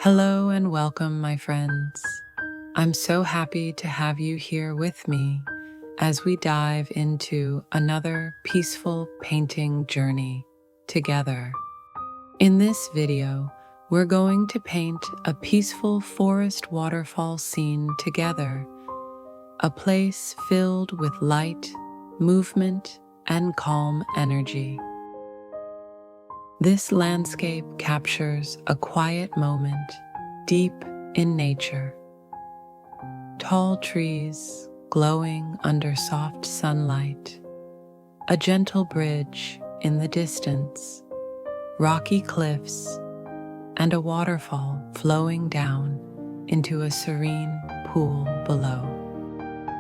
Hello and welcome, my friends. I'm so happy to have you here with me as we dive into another peaceful painting journey together. In this video, we're going to paint a peaceful forest waterfall scene together, a place filled with light, movement, and calm energy. This landscape captures a quiet moment deep in nature. Tall trees glowing under soft sunlight, a gentle bridge in the distance, rocky cliffs, and a waterfall flowing down into a serene pool below.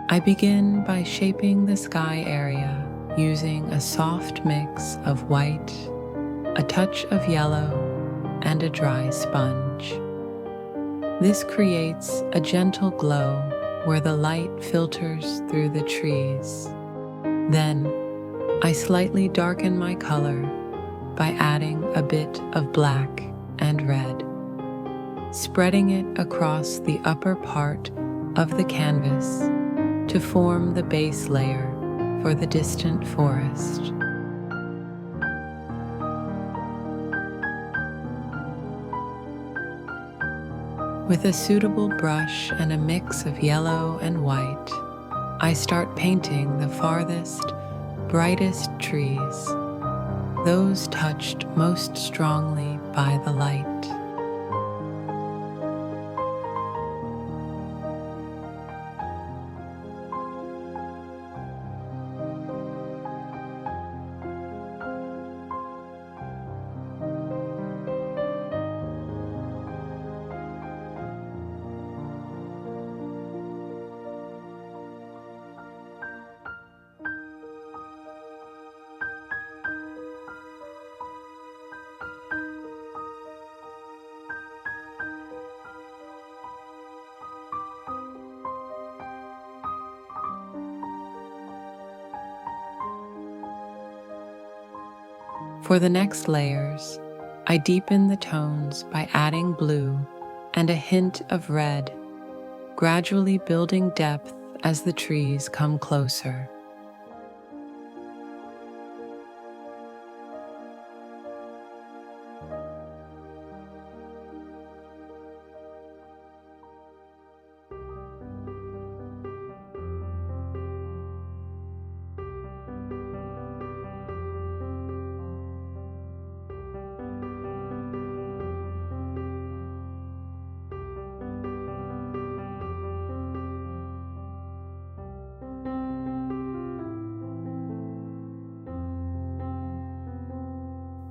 I begin by shaping the sky area using a soft mix of white, a touch of yellow, and a dry sponge. This creates a gentle glow where the light filters through the trees. Then, I slightly darken my color by adding a bit of black and red, spreading it across the upper part of the canvas to form the base layer for the distant forest. With a suitable brush and a mix of yellow and white, I start painting the farthest, brightest trees, those touched most strongly by the light. For the next layers, I deepen the tones by adding blue and a hint of red, gradually building depth as the trees come closer.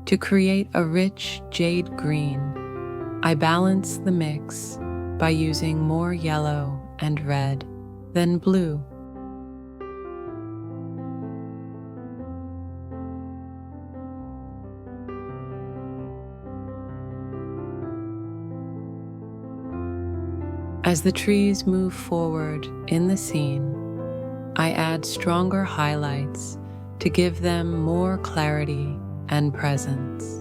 To create a rich jade green, I balance the mix by using more yellow and red than blue. As the trees move forward in the scene, I add stronger highlights to give them more clarity and presence.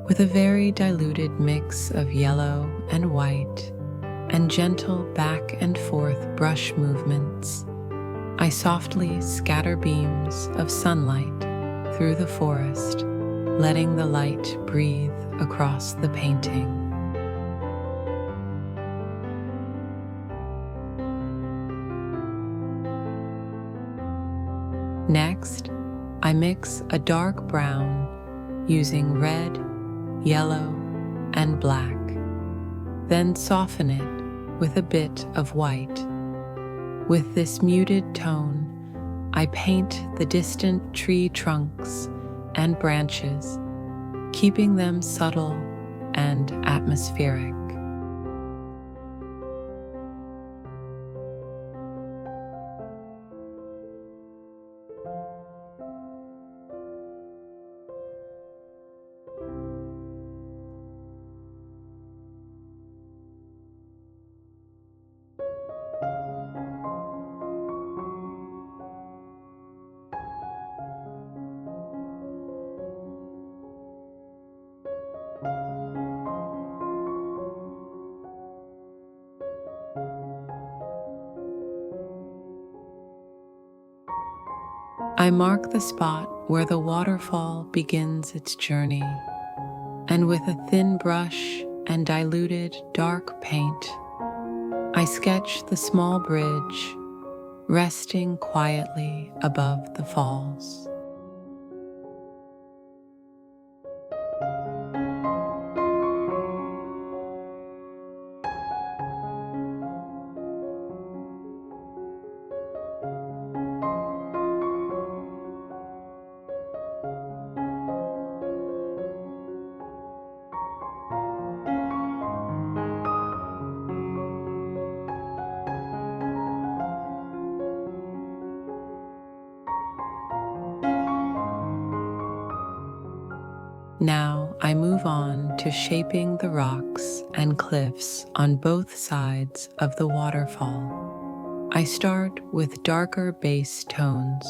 With a very diluted mix of yellow and white and gentle back and forth brush movements, I softly scatter beams of sunlight through the forest, letting the light breathe across the painting. Next, I mix a dark brown using red, yellow, and black, then soften it with a bit of white. With this muted tone, I paint the distant tree trunks and branches, keeping them subtle and atmospheric. I mark the spot where the waterfall begins its journey, and with a thin brush and diluted dark paint, I sketch the small bridge resting quietly above the falls. Now I move on to shaping the rocks and cliffs on both sides of the waterfall. I start with darker base tones,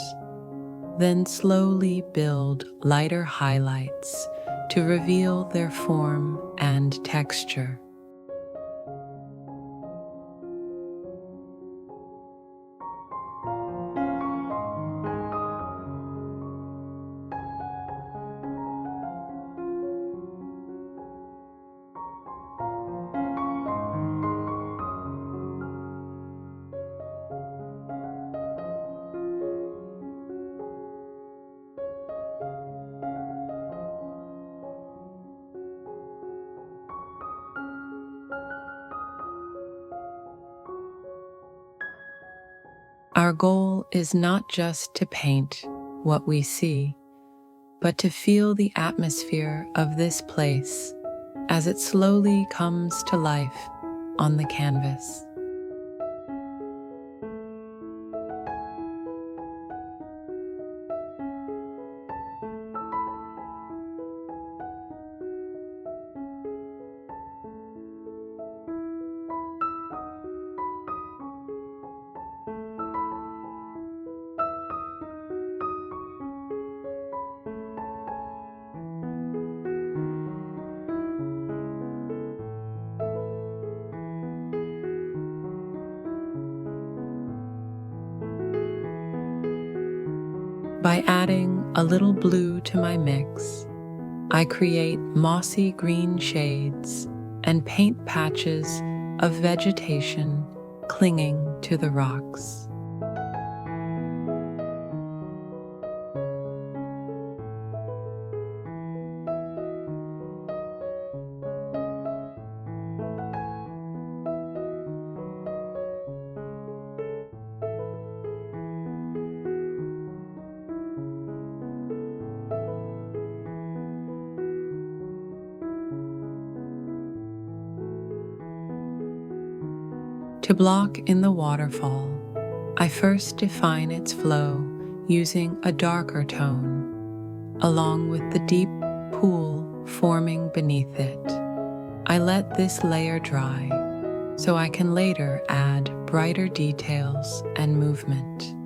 then slowly build lighter highlights to reveal their form and texture. Our goal is not just to paint what we see, but to feel the atmosphere of this place as it slowly comes to life on the canvas. By adding a little blue to my mix, I create mossy green shades and paint patches of vegetation clinging to the rocks. To block in the waterfall, I first define its flow using a darker tone, along with the deep pool forming beneath it. I let this layer dry so I can later add brighter details and movement.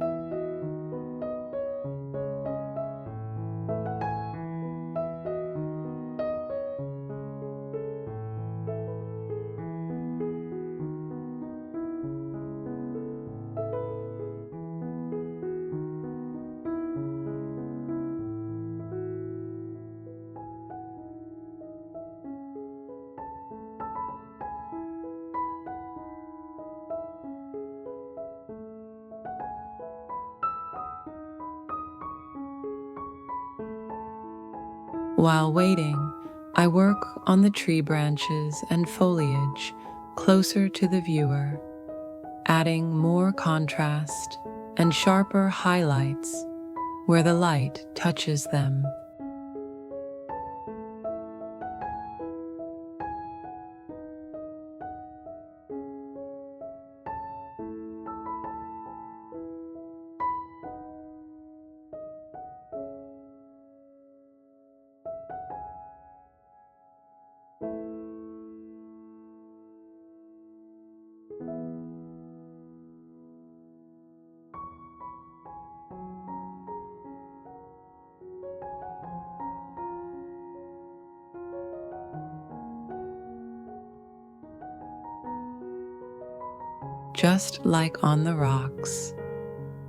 While waiting, I work on the tree branches and foliage closer to the viewer, adding more contrast and sharper highlights where the light touches them. Just like on the rocks,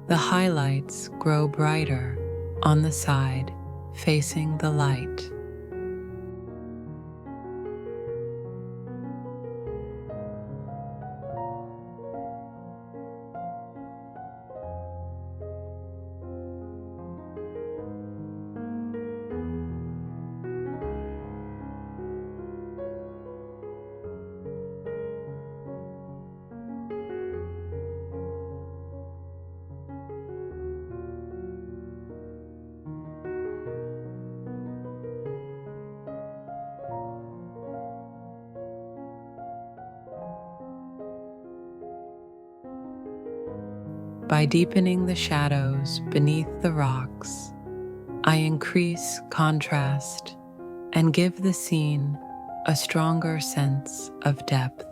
the highlights grow brighter on the side facing the light. By deepening the shadows beneath the rocks, I increase contrast and give the scene a stronger sense of depth.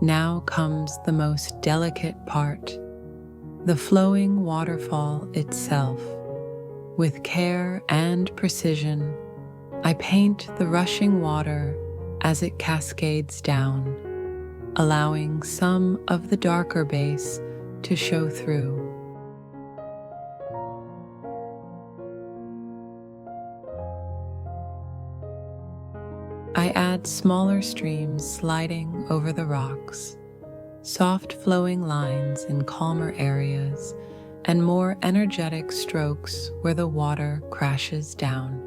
Now comes the most delicate part, the flowing waterfall itself. With care and precision, I paint the rushing water as it cascades down, allowing some of the darker base to show through. I add smaller streams sliding over the rocks, soft flowing lines in calmer areas, and more energetic strokes where the water crashes down.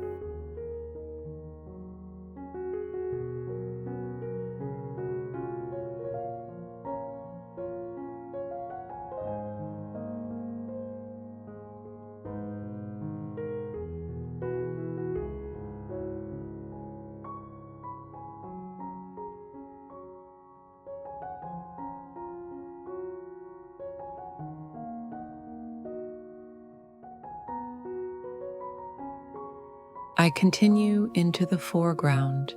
I continue into the foreground,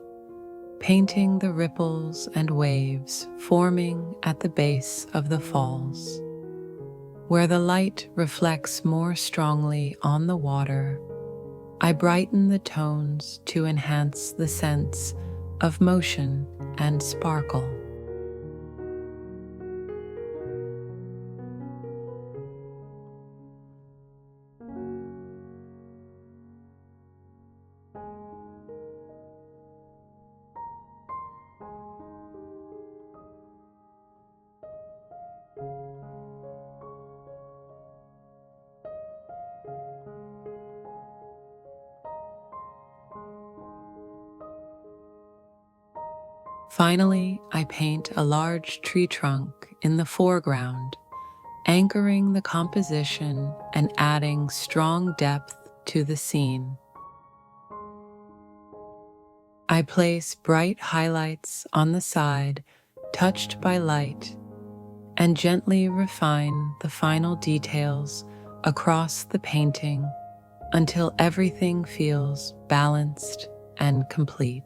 painting the ripples and waves forming at the base of the falls. Where the light reflects more strongly on the water, I brighten the tones to enhance the sense of motion and sparkle. Finally, I paint a large tree trunk in the foreground, anchoring the composition and adding strong depth to the scene. I place bright highlights on the side, touched by light, and gently refine the final details across the painting until everything feels balanced and complete.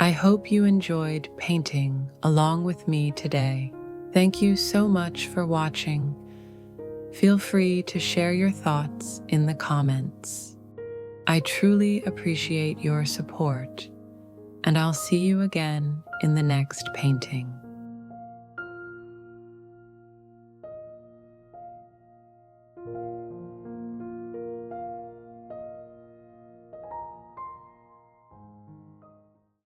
I hope you enjoyed painting along with me today. Thank you so much for watching. Feel free to share your thoughts in the comments. I truly appreciate your support, and I'll see you again in the next painting.